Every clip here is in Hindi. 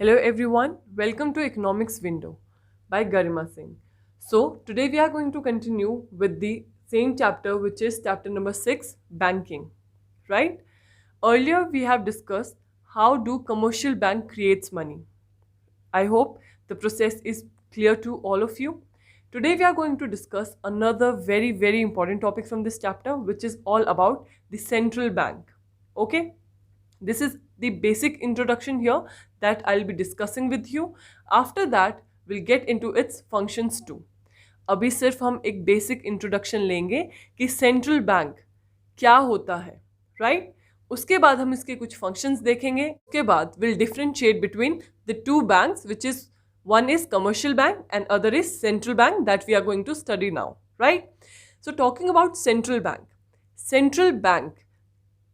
Hello everyone, welcome to Economics Window by Garima Singh. So today we are going to continue with the same chapter, which is chapter number 6, banking, right? Earlier we have discussed how do commercial bank creates money. I hope the process is clear to all of you. Today we are going to discuss another very important topic from this chapter, which is all about the central bank. Okay? This is the basic introduction here that I'll be discussing with you. After that, we'll get into its functions too. अभी सिर्फ हम एक बेसिक इंट्रोडक्शन लेंगे कि सेंट्रल बैंक क्या होता है, राइट? उसके बाद हम इसके कुछ फंक्शंस देखेंगे. उसके बाद will differentiate between the two banks, which is one is commercial bank and other is central bank that we are going to study now, right? So talking about central bank,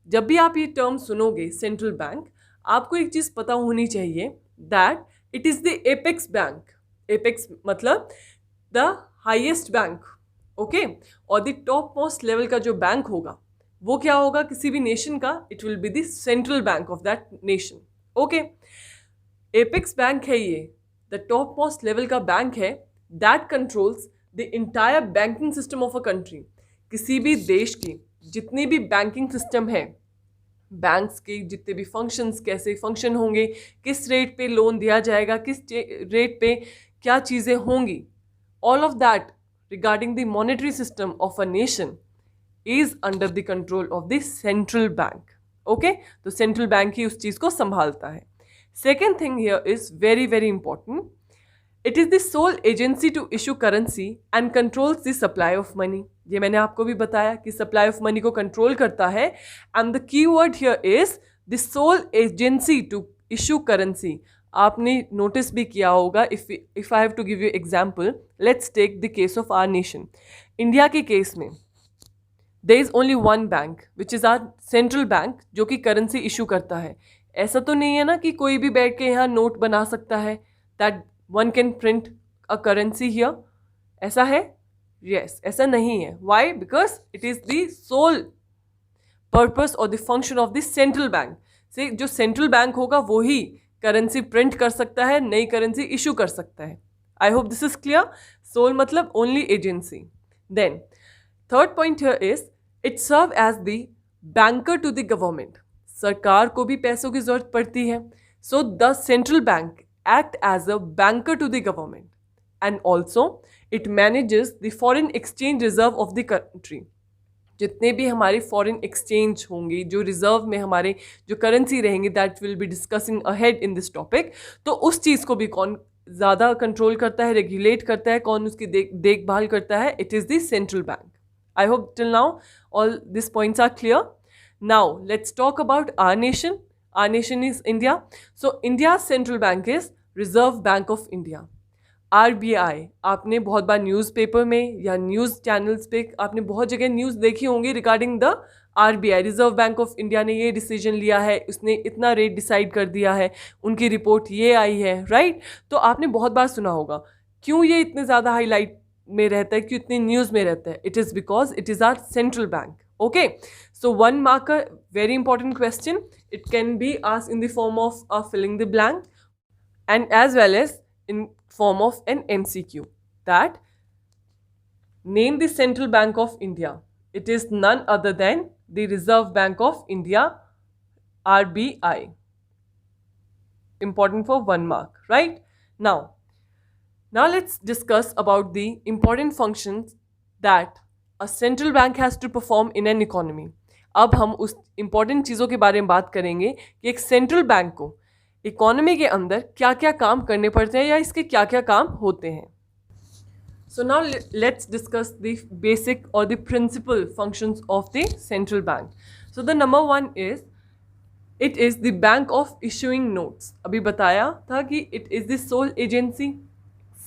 जब भी आप ये टर्म सुनोगे सेंट्रल बैंक, आपको एक चीज पता होनी चाहिए that it is the apex bank. Apex मतलब द हाईएस्ट बैंक, ओके? और द टॉप मोस्ट लेवल का जो बैंक होगा वो क्या होगा किसी भी नेशन का? It will be the central bank of that nation, okay? Apex bank है ये, द टॉप मोस्ट लेवल का बैंक है that controls the entire banking system of a country. किसी भी देश की जितनी भी बैंकिंग सिस्टम है, बैंक्स के जितने भी फंक्शंस कैसे फंक्शन होंगे, किस रेट पे लोन दिया जाएगा, किस रेट पे क्या चीज़ें होंगी, all of that regarding the monetary system of a nation is under the control of the central bank, okay? तो सेंट्रल बैंक ही उस चीज़ को संभालता है. Second thing here is very important. It is the sole agency to issue currency and controls the supply of money. ये मैंने आपको भी बताया कि सप्लाई ऑफ मनी को कंट्रोल करता है. And the key word here is the sole agency to issue currency. आपने नोटिस भी किया होगा. If I have to give you example, let's take the case of our nation. India के केस में there is only one bank which is our central bank, जो कि करेंसी इशू करता है. ऐसा तो नहीं है ना कि कोई भी बैठ के यहाँ नोट बना सकता है, that one can print a currency here. ऐसा है? यस, ऐसा नहीं है. Why? Because it is the sole purpose और the function of the central bank. से जो सेंट्रल बैंक होगा वो ही करेंसी प्रिंट कर सकता है, नई करेंसी इशू कर सकता है. I hope this is clear. Sole मतलब only agency. Then third point here is it serve as the banker to the government. सरकार को भी पैसों की जरूरत पड़ती है. So the central bank act as a banker to the government, and also it manages the foreign exchange reserve of the country. जितने भी हमारे फॉरेन एक्सचेंज होंगे, जो रिजर्व में हमारे जो करेंसी रहेंगे, that will be discussing ahead in this topic. तो उस चीज़ को भी कौन ज़्यादा कंट्रोल करता है, रेगुलेट करता है, कौन उसकी देखभाल करता है? It is the central bank. I hope till now all this points are clear. Now let's talk about our nation. Our nation is India. So India's central bank is Reserve Bank of India, RBI. आपने बहुत बार न्यूज़पेपर में या न्यूज़ चैनल्स पे आपने बहुत जगह न्यूज़ देखी होंगी regarding the RBI. Reserve bank of India ने ये डिसीजन लिया है, उसने इतना रेट डिसाइड कर दिया है, उनकी रिपोर्ट ये आई है, राइट? तो आपने बहुत बार सुना होगा. क्यों ये इतने ज़्यादा हाईलाइट में रहता है, क्यों इतनी न्यूज़ में रहता है? It is because it is our central bank. Okay, so one marker, very important question. It can be asked in the form of filling the blank and as well as in form of an MCQ. That name the Central Bank of India. It is none other than the Reserve Bank of India, RBI. Important for 1 mark, right? Now let's discuss about the important functions that a central bank has to perform in an economy. अब हम उस इम्पॉर्टेंट चीज़ों के बारे में बात करेंगे कि एक सेंट्रल बैंक को इकोनॉमी के अंदर क्या क्या काम करने पड़ते हैं या इसके क्या क्या काम होते हैं. So now let's discuss the basic और the principal functions of the central bank. So the number 1 is it is the bank of issuing notes. अभी बताया था कि it is the sole agency.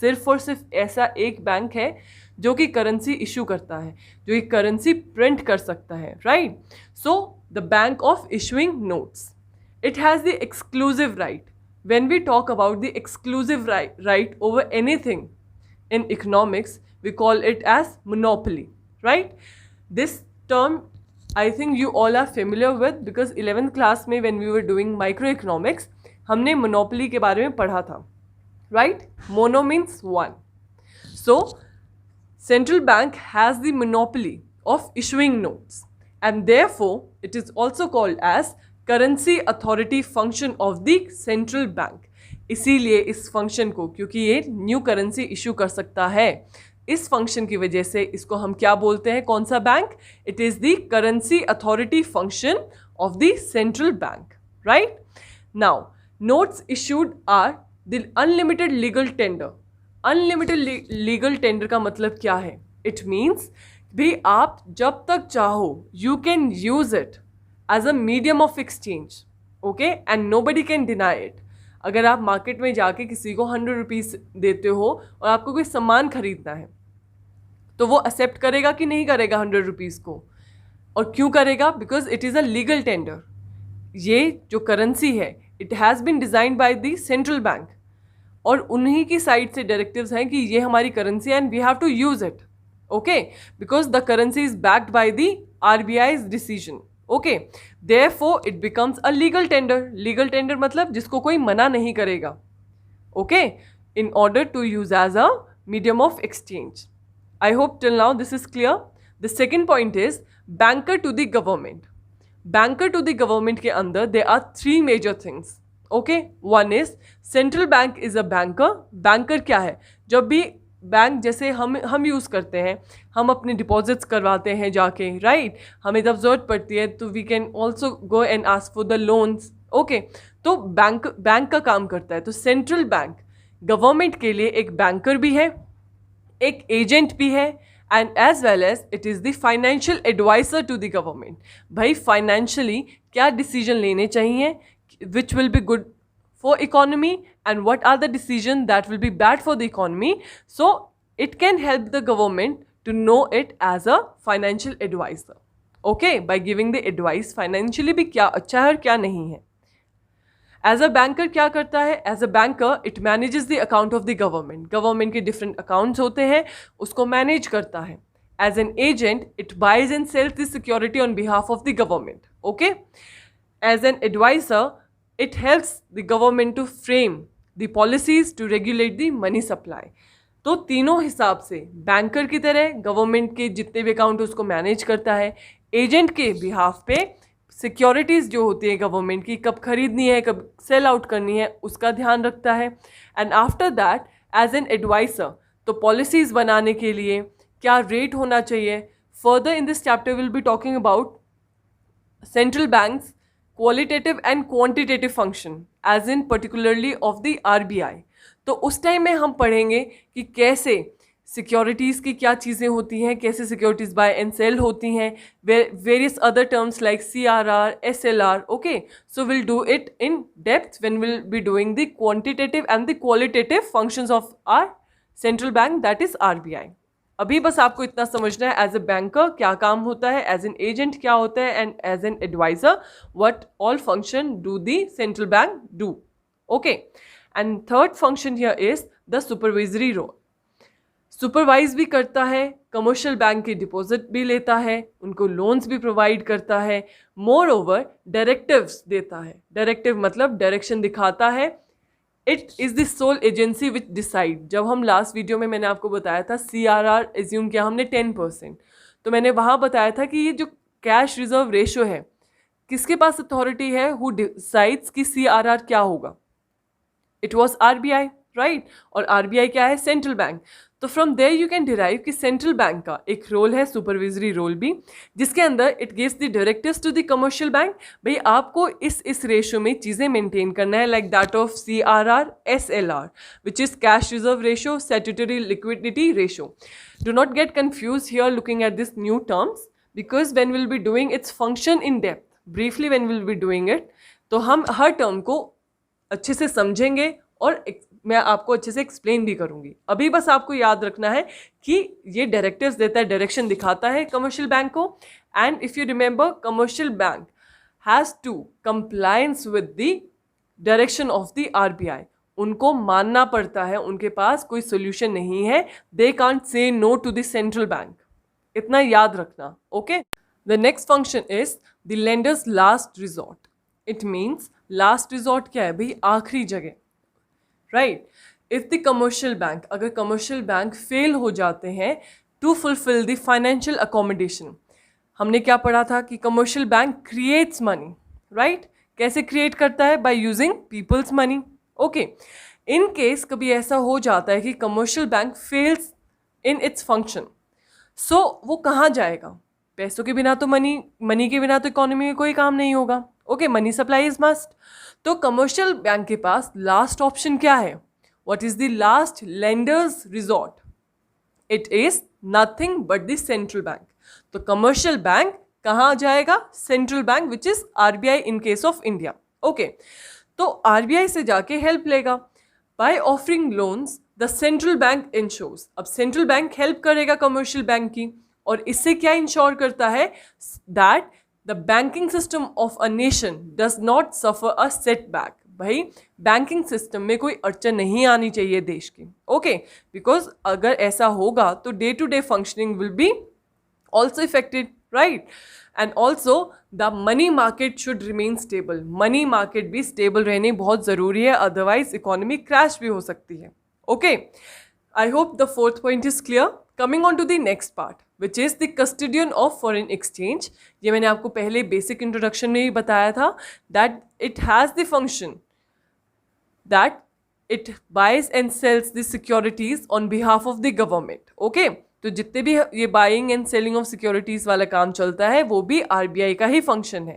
सिर्फ और सिर्फ ऐसा एक बैंक है जो कि करेंसी इशू करता है, जो कि करेंसी प्रिंट कर सकता है, right? So the bank of issuing notes, it has the exclusive right. When we talk about the exclusive right over anything in economics, we call it as monopoly, right? This term I think you all are familiar with because 11th class में when we were doing microeconomics, हमने मोनोपोली के बारे में पढ़ा था, right? Mono means one. So central bank has the monopoly of issuing notes, and therefore it is also called as currency authority function of the central bank. इसीलिए इस फंक्शन को, क्योंकि ये न्यू करेंसी इशू कर सकता है, इस फंक्शन की वजह से इसको हम क्या बोलते हैं? कौन सा bank? It is the currency authority function of the central bank, right? Now notes issued are the unlimited legal tender. Unlimited legal tender का मतलब क्या है? इट मीन्स भी आप जब तक चाहो you can use it as a medium of exchange, okay, and nobody can deny it. अगर आप मार्केट में जाके किसी को 100 रुपीज़ देते हो और आपको कोई सामान खरीदना है, तो वो एक्सेप्ट करेगा कि नहीं करेगा 100 रुपीज़ को? और क्यों करेगा? Because it is a legal tender. ये जो करेंसी है it has been designed by the central bank, और उन्हीं की साइड से डायरेक्टिव्स हैं कि ये हमारी currency and we have to use it, okay, because the currency is backed by the RBI's decision, okay. Therefore it becomes a legal tender. Legal tender मतलब जिसको कोई मना नहीं करेगा, okay, in order to use as a medium of exchange. I hope till now this is clear. The second point is banker to the government. Banker to the government के अंदर there are 3 major things, okay. One is central bank is a banker. Banker क्या है? जब भी बैंक जैसे हम यूज़ करते हैं, हम अपने डिपॉजिट्स करवाते हैं जाके, राइट? हमें जब ज़रूरत पड़ती है तो we can also go and ask for the loans, okay. तो बैंक का काम करता है. तो सेंट्रल बैंक गवर्नमेंट के लिए एक बैंकर भी है, एक एजेंट भी है, and as well as it is the financial advisor to the government. भाई फाइनेंशियली क्या डिसीजन लेने चाहिए which will be good for economy and what are the decisions that will be bad for the economy. So it can help the government to know it as a financial advisor, okay, by giving the advice financially भी क्या अच्छा है और क्या नहीं है. As a banker क्या करता है? As a banker it manages the account of the government. Government के different accounts होते हैं, उसको manage करता है. As an agent it buys and sells the security on behalf of the government, okay. As an advisor it helps the government to frame the policies to regulate the money supply. तो तीनों हिसाब से बैंकर की तरह गवर्नमेंट के जितने भी अकाउंट उसको मैनेज करता है, एजेंट के बिहाफ पे सिक्योरिटीज़ जो होती है गवर्नमेंट की, कब खरीदनी है कब सेल आउट करनी है, उसका ध्यान रखता है. And after that as an advisor तो पॉलिसीज़ बनाने के लिए क्या रेट होना चाहिए. Further in this chapter will be talking about central banks qualitative and quantitative function as in particularly of the RBI. तो उस टाइम में हम पढ़ेंगे कि कैसे सिक्योरिटीज़ की क्या चीज़ें होती हैं, कैसे सिक्योरिटीज़ बाय एंड सेल होती हैं, various other terms like CRR, SLR, okay. So will do it in depth when will be doing the quantitative and the qualitative functions of our central bank that is RBI. अभी बस आपको इतना समझना है एज ए बैंकर क्या काम होता है, एज एन एजेंट क्या होता है, and as an advisor what all function do the central bank do, okay. And third function here is the supervisory role. Supervise भी करता है, कमर्शियल बैंक के डिपॉजिट भी लेता है, उनको लोन्स भी प्रोवाइड करता है, मोर ओवर डायरेक्टिव्स देता है. डायरेक्टिव मतलब डायरेक्शन दिखाता है. It is the sole agency which decide. जब हम लास्ट वीडियो में मैंने आपको बताया था CRR एज्यूम किया हमने 10%, तो मैंने वहाँ बताया था कि ये जो कैश रिजर्व रेशो है किसके पास अथॉरिटी है, हु डिसाइड्स कि CRR क्या होगा. It was RBI, right. और RBI क्या है? Central bank. तो from there you can derive कि सेंट्रल बैंक का एक रोल है, सुपरविजरी रोल भी, जिसके अंदर it gives the directives to the commercial bank. भाई आपको इस रेशो में चीज़ें मेंटेन करना है, like that of CRR, SLR which is cash reserve ratio, statutory liquidity ratio. Do not get confuse here looking at this new terms, because when will be doing its function in depth, briefly when will be doing it, तो हम हर टर्म को अच्छे से समझेंगे और मैं आपको अच्छे से एक्सप्लेन भी करूंगी. अभी बस आपको याद रखना है कि ये डायरेक्टिव्स देता है, डायरेक्शन दिखाता है कमर्शियल बैंक को. And if you remember, commercial bank has to compliance with the direction of the RBI. उनको मानना पड़ता है, उनके पास कोई सोल्यूशन नहीं है. They can't say no to the central bank. इतना याद रखना, okay. The next function is the lenders last resort. It means last resort क्या है भाई, आखिरी जगह, right. If the commercial bank, अगर कमर्शियल बैंक फेल हो जाते हैं to fulfil the financial accommodation, हमने क्या पढ़ा था कि commercial bank creates money, right. कैसे क्रिएट करता है, by using people's money, okay. In case कभी ऐसा हो जाता है कि commercial bank fails in its function, so वो कहाँ जाएगा, पैसों के बिना तो मनी के बिना तो इकोनॉमी में कोई काम नहीं होगा, okay. Money supply is must. तो कमर्शियल बैंक के पास लास्ट ऑप्शन क्या है, what is the last lenders resort, it is nothing but the central bank. तो कमर्शियल बैंक कहाँ जाएगा, central bank which is RBI in case of India, okay. तो आरबीआई से जाके हेल्प लेगा by offering loans, the central bank insures. अब सेंट्रल बैंक हेल्प करेगा कमर्शियल बैंक की, और इससे क्या इंश्योर करता है, that the banking system of a nation does not suffer a setback. भाई बैंकिंग सिस्टम में कोई अड़चन नहीं आनी चाहिए देश की, ओके। बिकॉज अगर ऐसा होगा तो day to day functioning will be also affected, right. And also the money market should remain stable. Money market भी स्टेबल रहने बहुत ज़रूरी है, अदरवाइज इकोनॉमी क्रैश भी हो सकती है, okay. I hope the fourth point is clear. Coming on to the next part which is the custodian of foreign exchange. ये मैंने आपको पहले बेसिक इंट्रोडक्शन में ही बताया था, that it has the function that it buys and sells the securities on behalf of the government, okay। तो जितने भी ये buying and selling of securities वाला काम चलता है वो भी आरबीआई का ही फंक्शन है,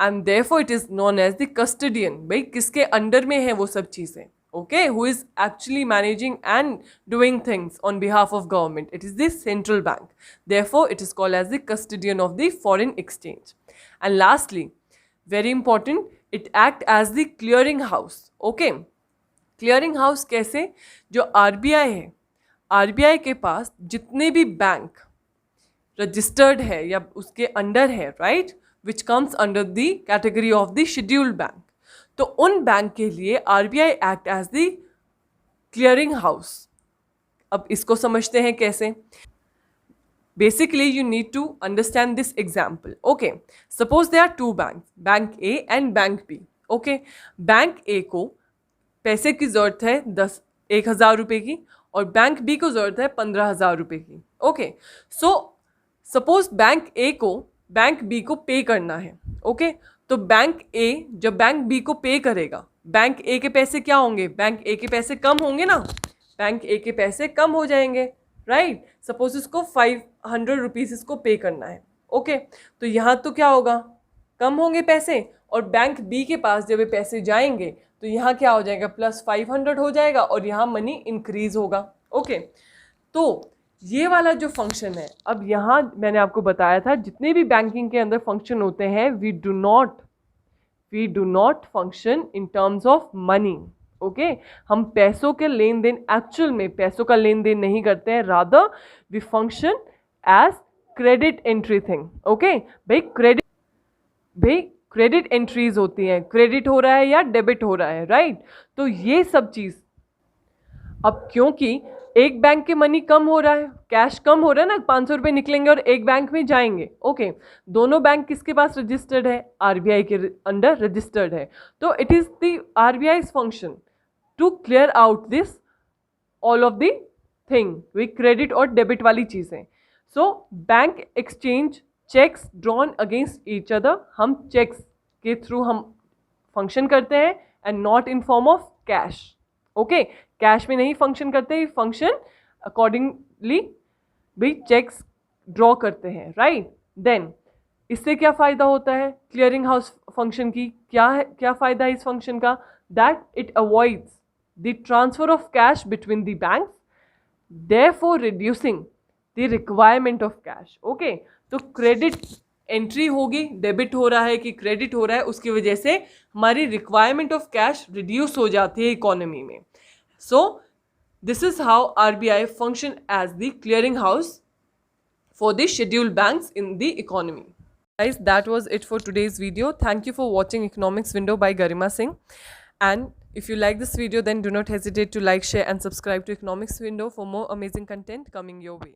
and therefore it is known as the custodian. भाई किसके अंडर में है वो सब चीज़ें, okay, who is actually managing and doing things on behalf of government, it is the central bank, therefore it is called as the custodian of the foreign exchange. And lastly, very important, it act as the clearing house, okay। Clearing house कैसे, जो आरबीआई है, आरबीआई के पास जितने भी बैंक रजिस्टर्ड है या उसके अंडर है, right, which comes under the category of the scheduled bank, तो उन बैंक के लिए RBI act as the clearing house. अब इसको समझते हैं कैसे। Basically you need to understand this example, okay. Suppose they are two bank, bank A and bank B, okay. Bank A को पैसे की ज़रूरत है 1,000 रुपये की, और बैंक बी को ज़रूरत है 15,000 रुपये की, okay. So suppose bank A को बैंक बी को पे करना है, ओके। तो बैंक ए जब बैंक बी को पे करेगा, बैंक ए के पैसे क्या होंगे, बैंक ए के पैसे कम होंगे ना, बैंक ए के पैसे कम हो जाएंगे, राइट। सपोज इसको 500 रुपीज़ इसको पे करना है, ओके। तो यहाँ तो क्या होगा, कम होंगे पैसे, और बैंक बी के पास जब ये पैसे जाएंगे तो यहाँ क्या हो जाएगा, +500 हो जाएगा, और यहाँ मनी इंक्रीज होगा, ओके। तो ये वाला जो फंक्शन है, अब यहाँ मैंने आपको बताया था जितने भी बैंकिंग के अंदर फंक्शन होते हैं, we do not function in terms of money, okay. हम पैसों के लेन देन, एक्चुअल में पैसों का लेन देन नहीं करते हैं, rather we function as credit entry thing, okay. भाई क्रेडिट एंट्रीज होती हैं, क्रेडिट हो रहा है या डेबिट हो रहा है, राइट। तो ये सब चीज़, अब क्योंकि एक बैंक के मनी कम हो रहा है, कैश कम हो रहा है ना, 500 रुपये निकलेंगे और एक बैंक में जाएंगे, ओके। दोनों बैंक किसके पास रजिस्टर्ड है, आरबीआई के अंडर रजिस्टर्ड है। तो it is the RBI function to clear out this all of the thing, we credit और डेबिट वाली चीज़ें। So bank exchange cheques drawn against each other, हम चेक्स के थ्रू हम फंक्शन करते हैं, and not in form of cash, okay. Cash में नहीं फंक्शन करते, फंक्शन अकॉर्डिंगली भी चेक्स ड्रॉ करते हैं, राइट। देन इससे क्या फ़ायदा होता है क्लियरिंग हाउस फंक्शन की, क्या फ़ायदा है इस फंक्शन का, that it avoids the transfer of cash between the banks, therefore reducing the requirement of cash, okay. तो क्रेडिट एंट्री होगी, डेबिट हो रहा है कि क्रेडिट हो रहा है, उसकी वजह से हमारी रिक्वायरमेंट ऑफ कैश रिड्यूस हो जाती है इकोनॉमी में। So this is how RBI function as the clearing house for the scheduled banks in the economy. Guys, that was it for today's video. Thank you for watching Economics Window by Garima Singh. And if you like this video, then do not hesitate to like, share and subscribe to Economics Window for more amazing content coming your way.